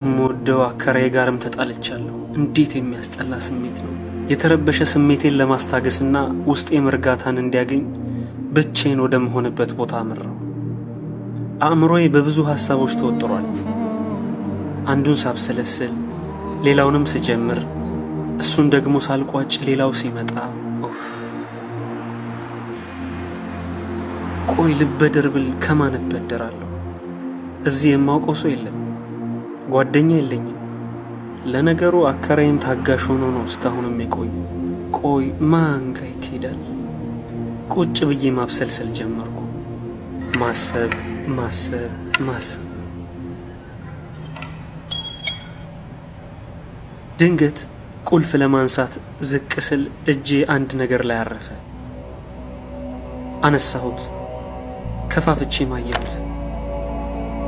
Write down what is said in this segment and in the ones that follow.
ሞደው አከራዬ ጋርም ተጣልቻለሁ። እንዴት የሚያስጠላ ስሜት ነው። የተረበሸ ስሜቴን ለማስታገስና ውስጤም እርጋታን እንዲያገኝ ብቻዬን ወደ መሆንበት ቦታ አመራው። አእምሮዬ በብዙ ሐሳቦች ተወጥሯል። አንዱን ሳብሰለስል ሌላውንም ስጀምር፣ እሱን ደግሞ ሳልቋጭ ሌላው ሲመጣ ቆይ ልበደር ብል ከማን እበደራለሁ? እዚህ የማውቀው ሰው የለም፣ ጓደኛ የለኝም። ለነገሩ አከራይም ታጋሽ ሆኖ ነው እስካሁንም የቆየው። ቆይ ማን ጋር ይኬዳል? ቁጭ ብዬ ማብሰልሰል ጀመርኩ። ማሰብ ማሰብ ማሰብ። ድንገት ቁልፍ ለማንሳት ዝቅ ስል እጄ አንድ ነገር ላይ አረፈ። አነሳሁት፣ ከፋፍቼ ማየሁት።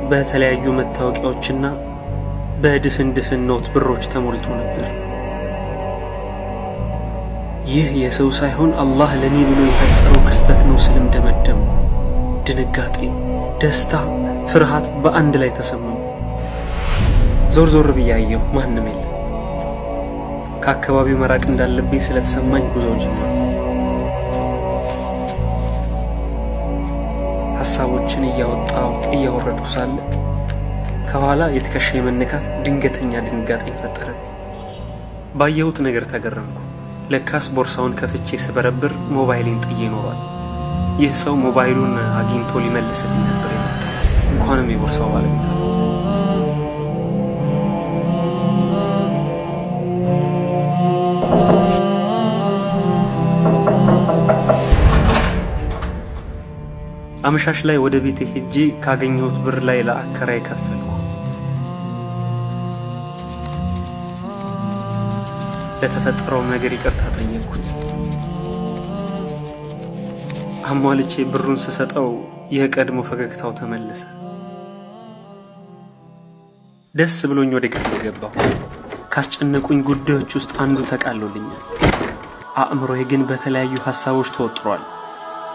በተለያዩ መታወቂያዎችና በድፍን ኖት ብሮች ተሞልቶ ነበር። ይህ የሰው ሳይሆን አላህ ለኔ ብሎ የፈጠረው ክስተት ነው ስልም ደመደም። ድንጋጤ፣ ደስታ፣ ፍርሃት በአንድ ላይ ተሰማው። ዞር ዞር ብዬ አየሁ፣ ማንም የለም። ከአካባቢው መራቅ እንዳለብኝ ስለተሰማኝ ጉዞ ጀመርኩ። ሐሳቦችን እያወጣው እያወረዱ ሳለ ከኋላ የትከሻ የመነካት ድንገተኛ ድንጋጤን ፈጠረ። ባየሁት ነገር ተገረምኩ። ለካስ ቦርሳውን ከፍቼ ስበረብር ሞባይሌን ጥዬ ኖሯል። ይህ ሰው ሞባይሉን አግኝቶ ሊመልስልኝ ነበር የመጣው። እንኳንም የቦርሳው ባለቤት ነው። አመሻሽ ላይ ወደ ቤቴ ሄጄ ካገኘሁት ብር ላይ ለአከራይ ከፈልኩ። ለተፈጠረው ነገር ይቅርታ ጠየቅኩት። አሟልቼ ብሩን ስሰጠው የቀድሞ ፈገግታው ተመለሰ። ደስ ብሎኝ ወደ ክፍል ገባሁ። ካስጨነቁኝ ጉዳዮች ውስጥ አንዱ ተቃሎልኛል። አእምሮዬ ግን በተለያዩ ሐሳቦች ተወጥሯል።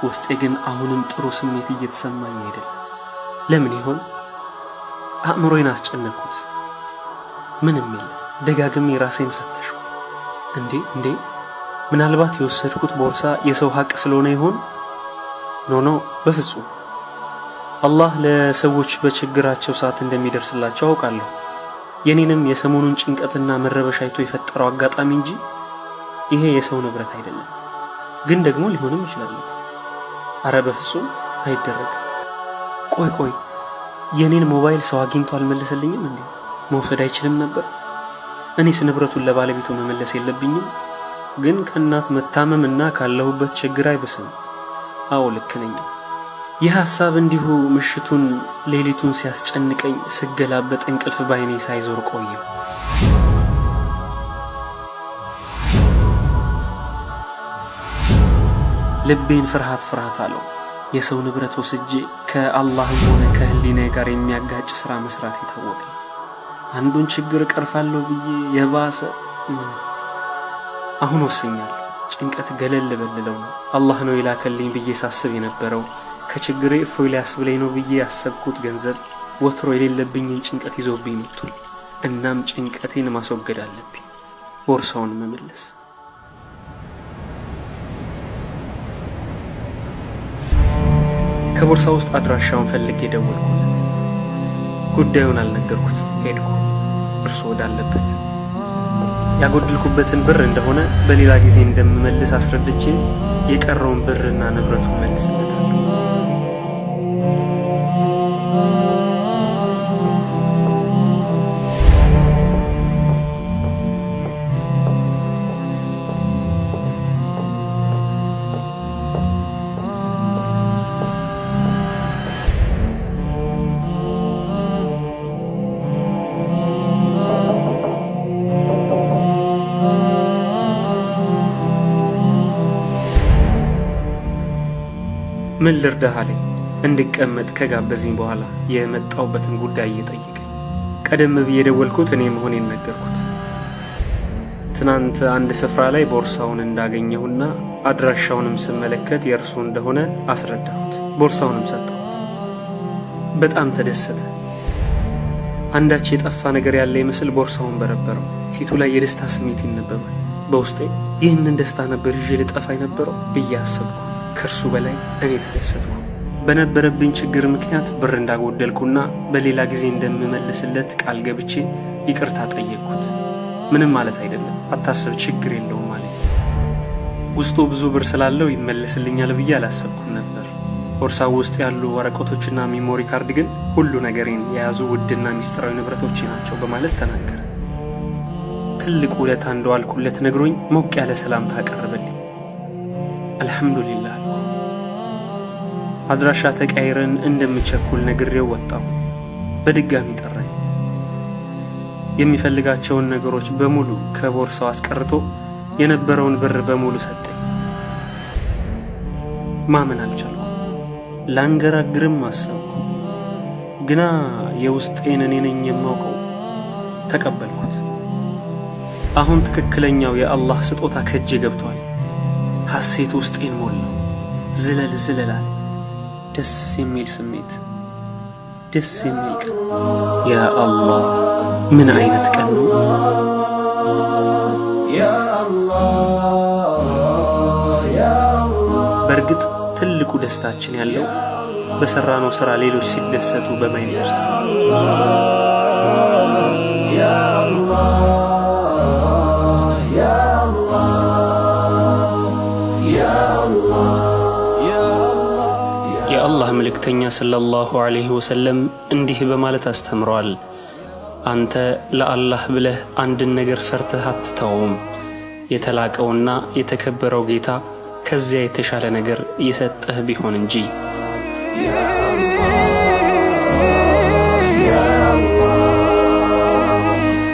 ውስጤ ግን አሁንም ጥሩ ስሜት እየተሰማኝ አይደለም። ለምን ይሆን? አእምሮዬን አስጨነኩት። ምንም የለም። ደጋግሜ ራሴን ፈተሽኩ። እንዴ ምናልባት የወሰድኩት ቦርሳ የሰው ሐቅ ስለሆነ ይሆን? ኖ፣ በፍጹም። አላህ ለሰዎች በችግራቸው ሰዓት እንደሚደርስላቸው አውቃለሁ። የኔንም የሰሞኑን ጭንቀትና መረበሽ አይቶ የፈጠረው አጋጣሚ እንጂ ይሄ የሰው ንብረት አይደለም። ግን ደግሞ ሊሆንም ይችላል። አረ በፍጹም አይደረግም። ቆይ የኔን ሞባይል ሰው አግኝቶ አልመለሰልኝም እንዴ? መውሰድ አይችልም ነበር? እኔስ ንብረቱን ለባለቤቱ መመለስ የለብኝም? ግን ከእናት መታመምና ካለሁበት ችግር አይብስም። አዎ ልክ ነኝ። ይህ ሐሳብ እንዲሁ ምሽቱን ሌሊቱን ሲያስጨንቀኝ ስገላበጥ እንቅልፍ ባይኔ ሳይዞር ቆየው። ልቤን ፍርሃት አለው። የሰው ንብረት ወስጄ ከአላህም ሆነ ከህሊናዬ ጋር የሚያጋጭ ሥራ መስራት የታወቀ። አንዱን ችግር እቀርፋለሁ ብዬ የባሰ አሁን ወስኛለሁ። ጭንቀት ገለል በልለው ነው። አላህ ነው የላከልኝ ብዬ ሳስብ የነበረው ከችግሬ እፎይ ሊያስብለኝ ነው ብዬ ያሰብኩት ገንዘብ ወትሮ የሌለብኝን ጭንቀት ይዞብኝ መጥቷል። እናም ጭንቀቴን ማስወገድ አለብኝ፣ ቦርሳውን መመለስ። ከቦርሳ ውስጥ አድራሻውን ፈልጌ ደወልኩለት። ጉዳዩን አልነገርኩት፣ ሄድኩ እርሱ ወዳለበት። ያጎድልኩበትን ብር እንደሆነ በሌላ ጊዜ እንደምመልስ አስረድቼ የቀረውን ብርና ንብረቱን መልስለታለሁ። ምን ልርዳህ አለኝ። እንድቀመጥ ከጋበዘኝ በኋላ የመጣውበትን ጉዳይ እየጠየቀኝ፣ ቀደም ብዬ የደወልኩት እኔ መሆኔን ነገርኩት። ትናንት አንድ ስፍራ ላይ ቦርሳውን እንዳገኘሁና አድራሻውንም ስመለከት የእርሱ እንደሆነ አስረዳሁት። ቦርሳውንም ሰጠሁት። በጣም ተደሰተ። አንዳች የጠፋ ነገር ያለ ይመስል ቦርሳውን በረበረው። ፊቱ ላይ የደስታ ስሜት ይነበባል። በውስጤ ይህንን ደስታ ነበር ይዤ ልጠፋ የነበረው ብዬ አሰብኩ። ከእርሱ በላይ እኔ ተደሰትኩ። በነበረብኝ ችግር ምክንያት ብር እንዳጎደልኩና በሌላ ጊዜ እንደምመልስለት ቃል ገብቼ ይቅርታ ጠየቅኩት። ምንም ማለት አይደለም፣ አታስብ፣ ችግር የለውም ማለት። ውስጡ ብዙ ብር ስላለው ይመለስልኛል ብዬ አላሰብኩም ነበር። ቦርሳው ውስጥ ያሉ ወረቀቶችና ሚሞሪ ካርድ ግን ሁሉ ነገሬን የያዙ ውድና ሚስጥራዊ ንብረቶቼ ናቸው በማለት ተናገረ። ትልቅ ውለታ እንደዋልኩለት ነግሮኝ ሞቅ ያለ ሰላምታ አቀረበልኝ። አልሐምዱሊላህ አልኩ። አድራሻ ተቀያይረን እንደምቸኩል ነግሬው ወጣሁ። በድጋሚ ጠራኝ። የሚፈልጋቸውን ነገሮች በሙሉ ከቦርሳው አስቀርቶ የነበረውን ብር በሙሉ ሰጠኝ። ማመን አልቻልኩም። ላንገራግርም አሰብኩ። ግና የውስጤን እኔ ነኝ የማውቀው። ተቀበልኩት። አሁን ትክክለኛው የአላህ ስጦታ ከእጄ ገብቷል። ሐሴት ውስጤን ሞላው። ዝለል ዝለል አለ። ደስ የሚል ስሜት፣ ደስ የሚል ቀን። ያ አላህ ምን አይነት ቀን ነው! በእርግጥ ትልቁ ደስታችን ያለው በሰራነው ሥራ ሌሎች ሲደሰቱ በማየት ውስጥ ነው። የአላህ መልእክተኛ ሰለላሁ ዐለይሂ ወሰለም እንዲህ በማለት አስተምረዋል። አንተ ለአላህ ብለህ አንድን ነገር ፈርተህ አትተውም። የተላቀውና የተከበረው ጌታ ከዚያ የተሻለ ነገር የሰጠህ ቢሆን እንጂ።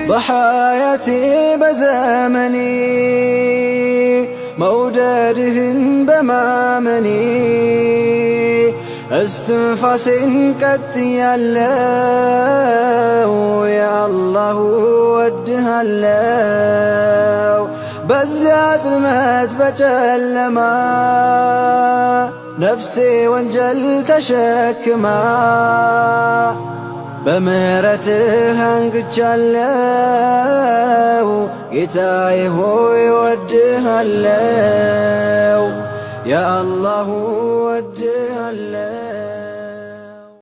በሐያቴ በዘመኔ መውደድህን በማመኔ እስትንፋሴን ቀጥ ያለው ያአላሁ ወድሃለው። በዚያ ጽልመት በጨለማ ነፍሴ ወንጀል ተሸክማ በምህረትህ አንግቻለው። ጌታዬ ሆይ ወድሃለው ያአላሁ ወድ